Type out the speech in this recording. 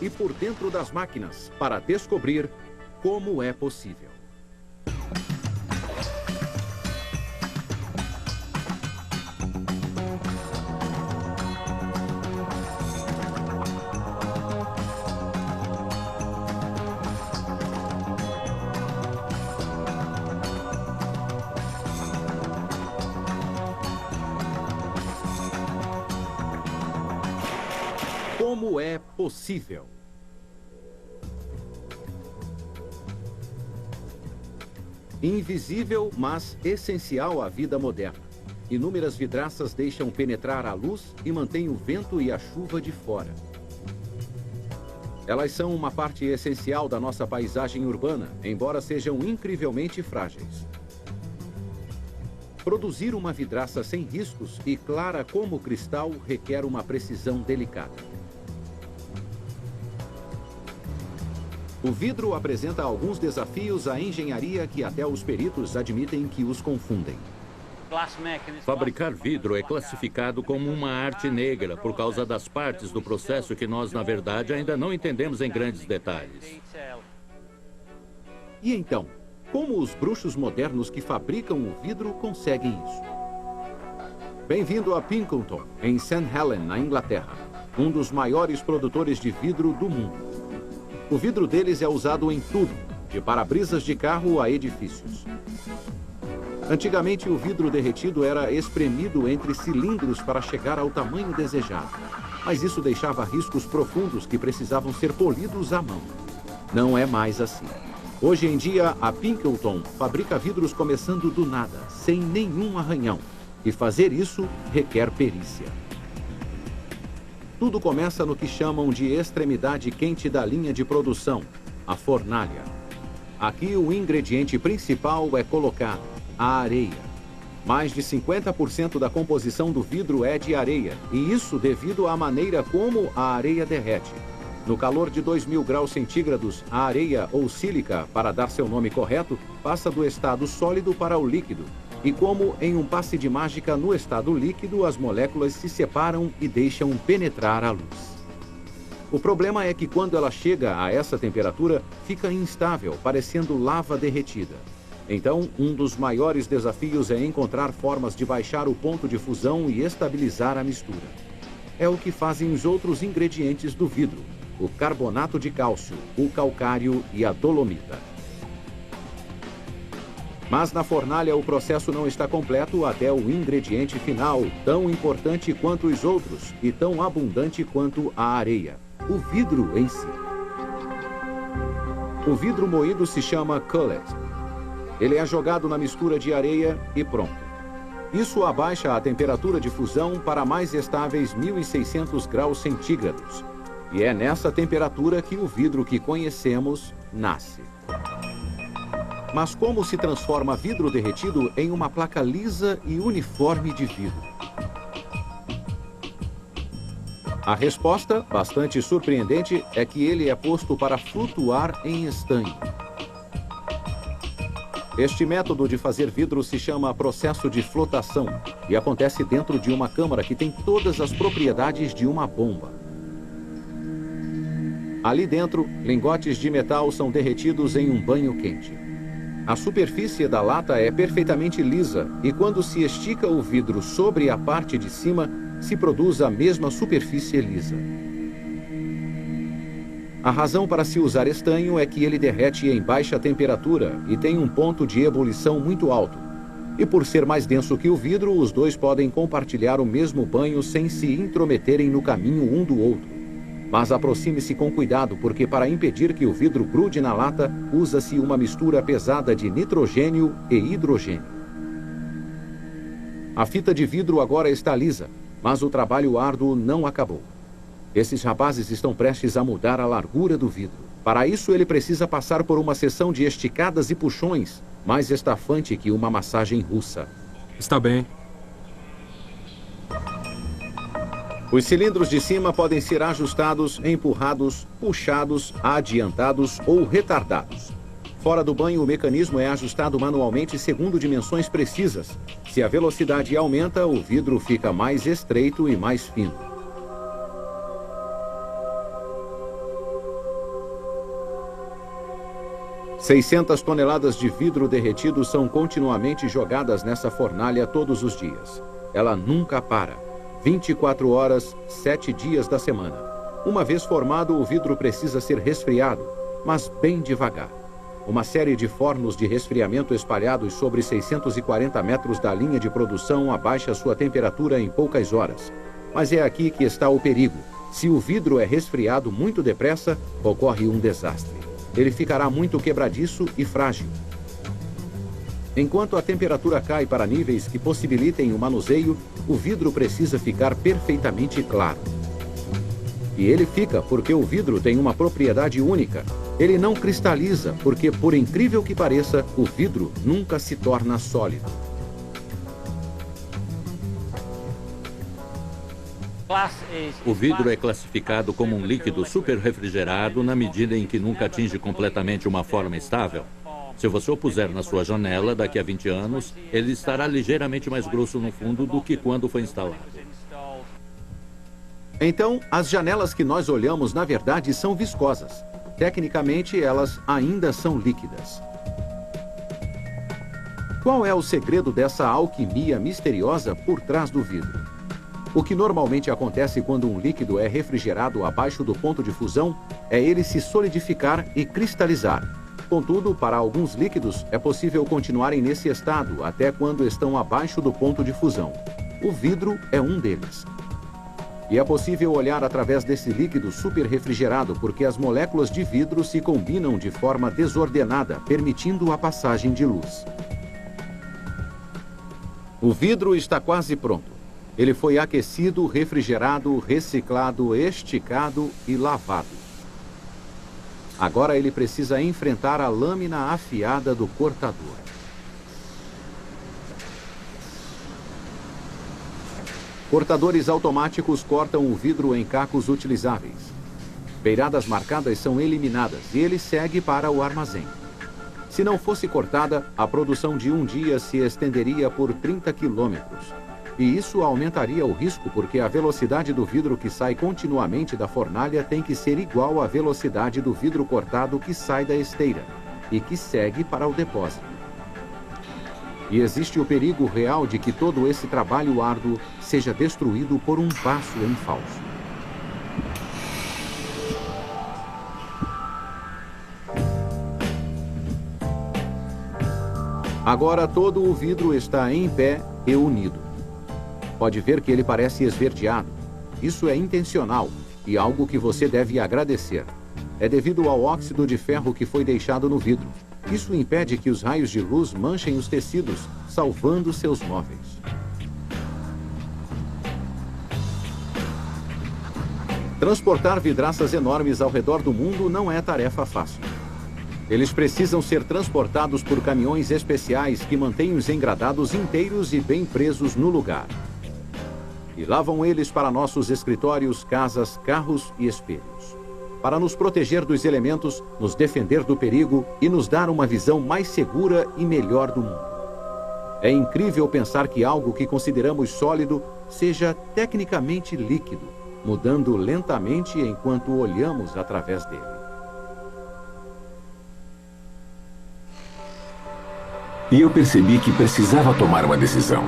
e por dentro das máquinas para descobrir como é possível. Como é possível? Invisível, mas essencial à vida moderna. Inúmeras vidraças deixam penetrar a luz e mantêm o vento e a chuva de fora. Elas são uma parte essencial da nossa paisagem urbana, embora sejam incrivelmente frágeis. Produzir uma vidraça sem riscos e clara como cristal requer uma precisão delicada. O vidro apresenta alguns desafios à engenharia que até os peritos admitem que os confundem. Fabricar vidro é classificado como uma arte negra por causa das partes do processo que nós, na verdade, ainda não entendemos em grandes detalhes. E então, como os bruxos modernos que fabricam o vidro conseguem isso? Bem-vindo a Pinkerton, em St. Helens, na Inglaterra, um dos maiores produtores de vidro do mundo. O vidro deles é usado em tudo, de para-brisas de carro a edifícios. Antigamente, o vidro derretido era espremido entre cilindros para chegar ao tamanho desejado. Mas isso deixava riscos profundos que precisavam ser polidos à mão. Não é mais assim. Hoje em dia, a Pinkerton fabrica vidros começando do nada, sem nenhum arranhão. E fazer isso requer perícia. Tudo começa no que chamam de extremidade quente da linha de produção, a fornalha. Aqui o ingrediente principal é colocado, a areia. Mais de 50% da composição do vidro é de areia, e isso devido à maneira como a areia derrete. No calor de 2000 graus centígrados, a areia ou sílica, para dar seu nome correto, passa do estado sólido para o líquido. E como em um passe de mágica, no estado líquido, as moléculas se separam e deixam penetrar a luz. O problema é que quando ela chega a essa temperatura, fica instável, parecendo lava derretida. Então, um dos maiores desafios é encontrar formas de baixar o ponto de fusão e estabilizar a mistura. É o que fazem os outros ingredientes do vidro, o carbonato de cálcio, o calcário e a dolomita. Mas na fornalha o processo não está completo até o ingrediente final, tão importante quanto os outros e tão abundante quanto a areia, o vidro em si. O vidro moído se chama cullet. Ele é jogado na mistura de areia e pronto. Isso abaixa a temperatura de fusão para mais estáveis 1600 graus centígrados. E é nessa temperatura que o vidro que conhecemos nasce. Mas como se transforma vidro derretido em uma placa lisa e uniforme de vidro? A resposta, bastante surpreendente, é que ele é posto para flutuar em estanho. Este método de fazer vidro se chama processo de flotação e acontece dentro de uma câmara que tem todas as propriedades de uma bomba. Ali dentro, lingotes de metal são derretidos em um banho quente. A superfície da lata é perfeitamente lisa e quando se estica o vidro sobre a parte de cima, se produz a mesma superfície lisa. A razão para se usar estanho é que ele derrete em baixa temperatura e tem um ponto de ebulição muito alto. E por ser mais denso que o vidro, os dois podem compartilhar o mesmo banho sem se intrometerem no caminho um do outro. Mas aproxime-se com cuidado, porque para impedir que o vidro grude na lata, usa-se uma mistura pesada de nitrogênio e hidrogênio. A fita de vidro agora está lisa, mas o trabalho árduo não acabou. Esses rapazes estão prestes a mudar a largura do vidro. Para isso, ele precisa passar por uma sessão de esticadas e puxões, mais estafante que uma massagem russa. Está bem. Os cilindros de cima podem ser ajustados, empurrados, puxados, adiantados ou retardados. Fora do banho, o mecanismo é ajustado manualmente segundo dimensões precisas. Se a velocidade aumenta, o vidro fica mais estreito e mais fino. 600 toneladas de vidro derretido são continuamente jogadas nessa fornalha todos os dias. Ela nunca para. 24 horas, 7 dias da semana. Uma vez formado, o vidro precisa ser resfriado, mas bem devagar. Uma série de fornos de resfriamento espalhados sobre 640 metros da linha de produção abaixa sua temperatura em poucas horas. Mas é aqui que está o perigo. Se o vidro é resfriado muito depressa, ocorre um desastre. Ele ficará muito quebradiço e frágil. Enquanto a temperatura cai para níveis que possibilitem o manuseio, o vidro precisa ficar perfeitamente claro. E ele fica porque o vidro tem uma propriedade única. Ele não cristaliza porque, por incrível que pareça, o vidro nunca se torna sólido. O vidro é classificado como um líquido superrefrigerado na medida em que nunca atinge completamente uma forma estável. Se você o puser na sua janela, daqui a 20 anos, ele estará ligeiramente mais grosso no fundo do que quando foi instalado. Então, as janelas que nós olhamos, na verdade, são viscosas. Tecnicamente, elas ainda são líquidas. Qual é o segredo dessa alquimia misteriosa por trás do vidro? O que normalmente acontece quando um líquido é refrigerado abaixo do ponto de fusão é ele se solidificar e cristalizar. Contudo, para alguns líquidos, é possível continuarem nesse estado até quando estão abaixo do ponto de fusão. O vidro é um deles. E é possível olhar através desse líquido superrefrigerado porque as moléculas de vidro se combinam de forma desordenada, permitindo a passagem de luz. O vidro está quase pronto. Ele foi aquecido, refrigerado, reciclado, esticado e lavado. Agora ele precisa enfrentar a lâmina afiada do cortador. Cortadores automáticos cortam o vidro em cacos utilizáveis. Beiradas marcadas são eliminadas e ele segue para o armazém. Se não fosse cortada, a produção de um dia se estenderia por 30 quilômetros. E isso aumentaria o risco porque a velocidade do vidro que sai continuamente da fornalha tem que ser igual à velocidade do vidro cortado que sai da esteira e que segue para o depósito. E existe o perigo real de que todo esse trabalho árduo seja destruído por um passo em falso. Agora todo o vidro está em pé e unido. Pode ver que ele parece esverdeado. Isso é intencional e algo que você deve agradecer. É devido ao óxido de ferro que foi deixado no vidro. Isso impede que os raios de luz manchem os tecidos, salvando seus móveis. Transportar vidraças enormes ao redor do mundo não é tarefa fácil. Eles precisam ser transportados por caminhões especiais que mantêm os engradados inteiros e bem presos no lugar. E lá vão eles para nossos escritórios, casas, carros e espelhos. Para nos proteger dos elementos, nos defender do perigo e nos dar uma visão mais segura e melhor do mundo. É incrível pensar que algo que consideramos sólido seja tecnicamente líquido, mudando lentamente enquanto olhamos através dele. E eu percebi que precisava tomar uma decisão.